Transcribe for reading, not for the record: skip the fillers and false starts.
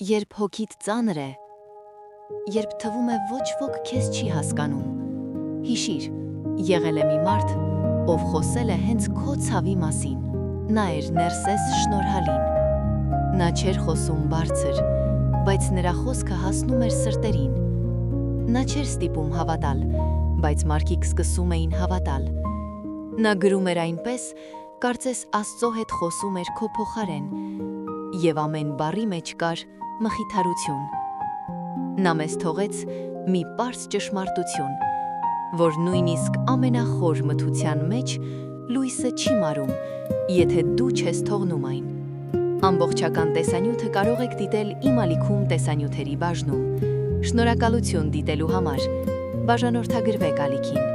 Երբ հոգիդ ծանր է, երբ թվում է ոչ ոք քեզ չի հասկանում, հիշիր, եղել է մի մարդ, ով խոսել է հենց քո ցավի մասին, նա էր Ներսես Շնորհալին։ Նա չէր խոսում բարձր, բայց նրա խոսքը հասնում էր սրտերին։ Նա չէր ստիպում հավատալ, բայց մարդիկ սկսում էին հավատալ։ Նա գրում էր այնպես, կարծես Աստծո հետ խոսում էր քո փոխարեն, եւ ամեն բառի մեջ կար մխիթարություն։ Նա մեզ թողեց մի պարզ ճշմարտություն, որ նույնիսկ ամենախոր մթության մեջ լույսը չի մարում, եթե դու չես թողնում այն։ Ամբողջական տեսանյութը կարող եք դիտել Իմ ալիքում տեսանյութերի բաժնում։ Շնորհակալություն դիտելու համար։ Բաժանորդագրվեք ալիքին։